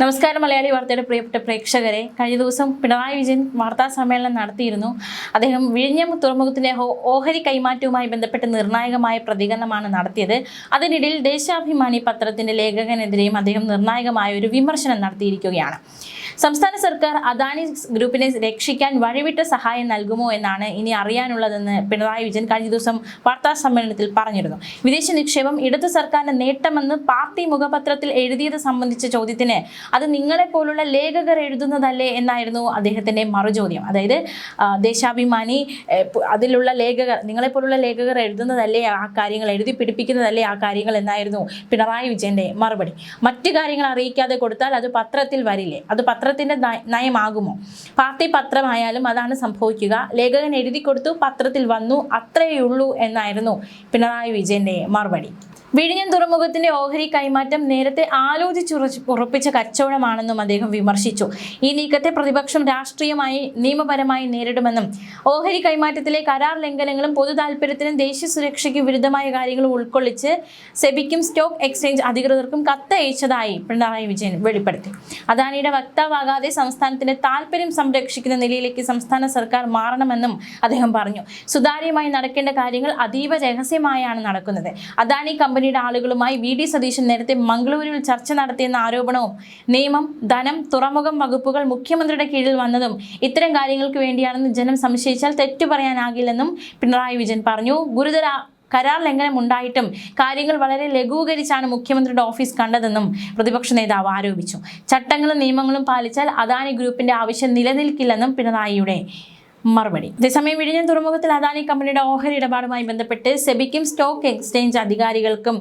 നമസ്കാരം മലയാളി വാർത്തയുടെ പ്രിയപ്പെട്ട പ്രേക്ഷകരെ, കഴിഞ്ഞ ദിവസം പിണറായി വിജയൻ വാർത്താ സമ്മേളനം നടത്തിയിരുന്നു. അദ്ദേഹം വിഴിഞ്ഞം തുറമുഖത്തിന്റെ ഓഹരി കൈമാറ്റവുമായി ബന്ധപ്പെട്ട് നിർണായകമായ പ്രതികരണമാണ് നടത്തിയത്. അതിനിടയിൽ ദേശാഭിമാനി പത്രത്തിന്റെ ലേഖകനെതിരെയും അദ്ദേഹം നിർണായകമായ ഒരു വിമർശനം നടത്തിയിരിക്കുകയാണ്. സംസ്ഥാന സർക്കാർ അദാനി ഗ്രൂപ്പിനെ രക്ഷിക്കാൻ വഴിവിട്ട സഹായം നൽകുമോ എന്നാണ് ഇനി അറിയാനുള്ളതെന്ന് പിണറായി വിജയൻ കഴിഞ്ഞ ദിവസം വാർത്താ സമ്മേളനത്തിൽ പറഞ്ഞിരുന്നു. വിദേശ നിക്ഷേപം ഇടതു സർക്കാരിന്റെ നേട്ടമെന്ന് പാർട്ടി മുഖപത്രത്തിൽ എഴുതിയത് സംബന്ധിച്ച ചോദ്യത്തിന് അത് നിങ്ങളെപ്പോലുള്ള ലേഖകർ എഴുതുന്നതല്ലേ എന്നായിരുന്നു അദ്ദേഹത്തിന്റെ മറുചോദ്യം. അതായത് ദേശാഭിമാനി അതിലുള്ള ലേഖകർ, നിങ്ങളെപ്പോലുള്ള ലേഖകർ എഴുതുന്നതല്ലേ ആ കാര്യങ്ങൾ, എഴുതി പിടിപ്പിക്കുന്നതല്ലേ ആ കാര്യങ്ങൾ എന്നായിരുന്നു പിണറായി വിജയന്റെ മറുപടി. മറ്റു കാര്യങ്ങൾ അറിയിക്കാതെ കൊടുത്താൽ അത് പത്രത്തിൽ വരില്ലേ? അത് പത്രത്തിന്റെ നയമാകുമോ? പാർട്ടി പത്രമായാലും അതാണ് സംഭവിക്കുക. ലേഖകൻ എഴുതി കൊടുത്തു, പത്രത്തിൽ വന്നു, അത്രയുള്ളൂ എന്നായിരുന്നു പിണറായി വിജയന്റെ മറുപടി. വിഴിഞ്ഞം തുറമുഖത്തിന്റെ ഓഹരി കൈമാറ്റം നേരത്തെ ആലോചിച്ചുറപ്പിച്ച കച്ചവടമാണെന്നും അദ്ദേഹം വിമർശിച്ചു. ഈ നീക്കത്തെ പ്രതിപക്ഷം രാഷ്ട്രീയമായി നിയമപരമായി നേരിടുമെന്നും ഓഹരി കൈമാറ്റത്തിലെ കരാർ ലംഘനങ്ങളും പൊതു താൽപര്യത്തിനും ദേശീയ സുരക്ഷയ്ക്കും വിരുദ്ധമായ കാര്യങ്ങളും ഉൾക്കൊള്ളിച്ച് സെബിക്കും സ്റ്റോക്ക് എക്സ്ചേഞ്ച് അധികൃതർക്കും കത്തയച്ചതായി പിണറായി വിജയൻ വെളിപ്പെടുത്തി. അദാനിയുടെ വക്താവാകാതെ സംസ്ഥാനത്തിന്റെ താൽപര്യം സംരക്ഷിക്കുന്ന നിലയിലേക്ക് സംസ്ഥാന സർക്കാർ മാറണമെന്നും അദ്ദേഹം പറഞ്ഞു. സുതാര്യമായി നടക്കേണ്ട കാര്യങ്ങൾ അതീവ രഹസ്യമായാണ് നടക്കുന്നത്. അദാനി കമ്പനിയുടെ ആളുകളുമായി വി.ഡി. സതീശൻ നേരത്തെ മംഗളൂരുവിൽ ചർച്ച നടത്തിയെന്ന ആരോപണവും നിയമം, ധനം, തുറമുഖം വകുപ്പുകൾ മുഖ്യമന്ത്രിയുടെ കീഴിൽ വന്നതും ഇത്തരം കാര്യങ്ങൾക്ക് വേണ്ടിയാണെന്ന് ജനം സംശയിച്ചാൽ തെറ്റു പറയാനാകില്ലെന്നും പിണറായി വിജയൻ പറഞ്ഞു. ഗുരുതര കരാർ ലംഘനം ഉണ്ടായിട്ടും കാര്യങ്ങൾ വളരെ ലഘൂകരിച്ചാണ് മുഖ്യമന്ത്രിയുടെ ഓഫീസ് കണ്ടതെന്നും പ്രതിപക്ഷ നേതാവ് ആരോപിച്ചു. ചട്ടങ്ങളും നിയമങ്ങളും പാലിച്ചാൽ അദാനി ഗ്രൂപ്പിന്റെ ആവശ്യം നിലനിൽക്കില്ലെന്നും പിണറായിയുടെ മറുപടി. അതേസമയം വിഴിഞ്ഞം തുറമുഖത്തിൽ അദാനി കമ്പനിയുടെ ഓഹരി ഇടപാടുമായി ബന്ധപ്പെട്ട് സെബിക്കും സ്റ്റോക്ക് എക്സ്ചേഞ്ച് അധികാരികൾക്കും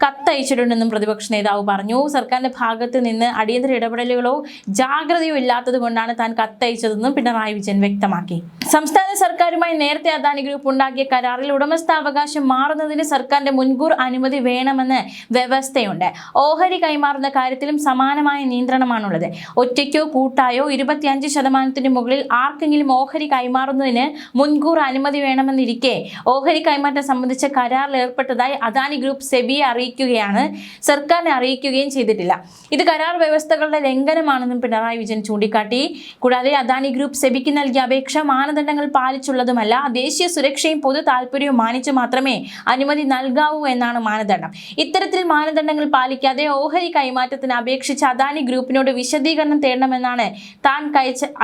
കത്തയച്ചിട്ടുണ്ടെന്നും പ്രതിപക്ഷ നേതാവ് പറഞ്ഞു. സർക്കാരിന്റെ ഭാഗത്ത് നിന്ന് അടിയന്തര ഇടപെടലുകളോ ജാഗ്രതയോ ഇല്ലാത്തത് കൊണ്ടാണ് താൻ കത്തയച്ചതെന്നും പിണറായി വിജയൻ വ്യക്തമാക്കി. സംസ്ഥാന സർക്കാരുമായി നേരത്തെ അദാനി ഗ്രൂപ്പ് ഉണ്ടാക്കിയ കരാറിൽ ഉടമസ്ഥാവകാശം മാറുന്നതിന് സർക്കാരിന്റെ മുൻകൂർ അനുമതി വേണമെന്ന് വ്യവസ്ഥയുണ്ട്. ഓഹരി കൈമാറുന്ന കാര്യത്തിലും സമാനമായ നിയന്ത്രണമാണുള്ളത്. ഒറ്റയ്ക്കോ കൂട്ടായോ 25% മുകളിൽ ആർക്കെങ്കിലും ഓഹരി കൈമാറുന്നതിന് മുൻകൂർ അനുമതി വേണമെന്നിരിക്കെ ഓഹരി കൈമാറ്റം സംബന്ധിച്ച കരാറിൽ ഏർപ്പെട്ടതായി അദാനി ഗ്രൂപ്പ് സെബിയെ അറിയിക്കുകയാണ്, സർക്കാരിനെ അറിയിക്കുകയും ചെയ്തിട്ടില്ല. ഇത് കരാർ വ്യവസ്ഥകളുടെ ലംഘനമാണെന്നും പിണറായി വിജയൻ ചൂണ്ടിക്കാട്ടി. കൂടാതെ അദാനി ഗ്രൂപ്പ് സെബിക്ക് നൽകിയ അപേക്ഷ മാനദണ്ഡങ്ങൾ പാലിച്ചുള്ളതുമല്ല, ദേശീയ സുരക്ഷയും പൊതു താൽപര്യവും മാനിച്ച് മാത്രമേ അനുമതി നൽകാവൂ എന്നാണ് മാനദണ്ഡം. ഇത്തരത്തിൽ മാനദണ്ഡങ്ങൾ പാലിക്കാതെ ഓഹരി കൈമാറ്റത്തിന് അപേക്ഷിച്ച് അദാനി ഗ്രൂപ്പിനോട് വിശദീകരണം തേടണമെന്നാണ് താൻ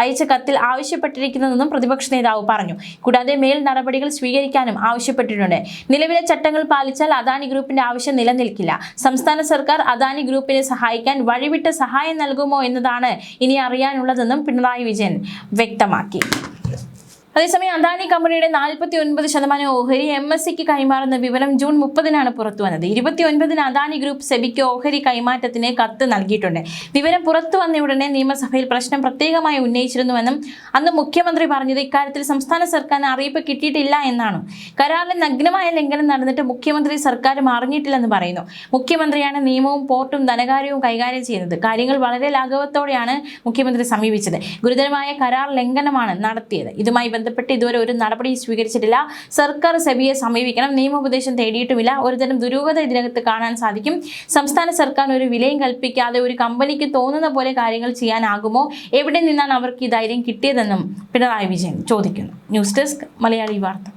അയച്ച കത്തിൽ ആവശ്യപ്പെട്ടിരിക്കുന്നതെന്നും പ്രതിപക്ഷ നേതാവ് പറഞ്ഞു. കൂടാതെ മേൽ നടപടികൾ സ്വീകരിക്കാനും ആവശ്യപ്പെട്ടിട്ടുണ്ട്. നിലവിലെ ചട്ടങ്ങൾ പാലിച്ചാൽ അദാനി ഗ്രൂപ്പിന്റെ ആവശ്യം നിലനിൽക്കില്ല. സംസ്ഥാന സർക്കാർ അദാനി ഗ്രൂപ്പിനെ സഹായിക്കാൻ വഴിവിട്ട സഹായം നൽകുമോ എന്നതാണ് ഇനി അറിയാനുള്ളതെന്നും പിണറായി വിജയൻ വ്യക്തമാക്കി. അതേസമയം അദാനി കമ്പനിയുടെ 49% ഓഹരി MSCക്ക് കൈമാറുന്ന വിവരം ജൂൺ 30-നാണ് പുറത്തുവന്നത്. 29-ന് അദാനി ഗ്രൂപ്പ് സെബിക്ക് ഓഹരി കൈമാറ്റത്തിന് കത്ത് നൽകിയിട്ടുണ്ട്. വിവരം പുറത്തു വന്ന ഉടനെ നിയമസഭയിൽ പ്രശ്നം പ്രത്യേകമായി ഉന്നയിച്ചിരുന്നുവെന്നും അന്ന് മുഖ്യമന്ത്രി പറഞ്ഞത് ഇക്കാര്യത്തിൽ സംസ്ഥാന സർക്കാരിന് അറിയിപ്പ് കിട്ടിയിട്ടില്ല എന്നാണ്. കരാറിലെ നഗ്നമായ ലംഘനം നടന്നിട്ട് മുഖ്യമന്ത്രി സർക്കാരും അറിഞ്ഞിട്ടില്ലെന്ന് പറയുന്നു. മുഖ്യമന്ത്രിയാണ് നിയമവും പോർട്ടും ധനകാര്യവും കൈകാര്യം ചെയ്യുന്നത്. കാര്യങ്ങൾ വളരെ ലാഘവത്തോടെയാണ് മുഖ്യമന്ത്രി സമീപിച്ചത്. ഗുരുതരമായ കരാർ ലംഘനമാണ് നടത്തിയത്. ഇതുമായി ബന്ധപ്പെട്ട് ഇതുവരെ ഒരു നടപടി സ്വീകരിച്ചിട്ടില്ല. സർക്കാർ സെബിയെ സമീപിക്കണം. നിയമോപദേശം തേടിയിട്ടുമില്ല. ഒരുതരം ദുരൂഹത ഇതിനകത്ത് കാണാൻ സാധിക്കും. സംസ്ഥാന സർക്കാർ ഒരു വിലയും കൽപ്പിക്കാതെ ഒരു കമ്പനിക്ക് തോന്നുന്ന പോലെ കാര്യങ്ങൾ ചെയ്യാനാകുമോ? എവിടെ നിന്നാണ് അവർക്ക് ഈ ധൈര്യം കിട്ടിയതെന്നും പിണറായി വിജയൻ ചോദിക്കുന്നു. ന്യൂസ് ഡെസ്ക് മലയാളി വാർത്ത.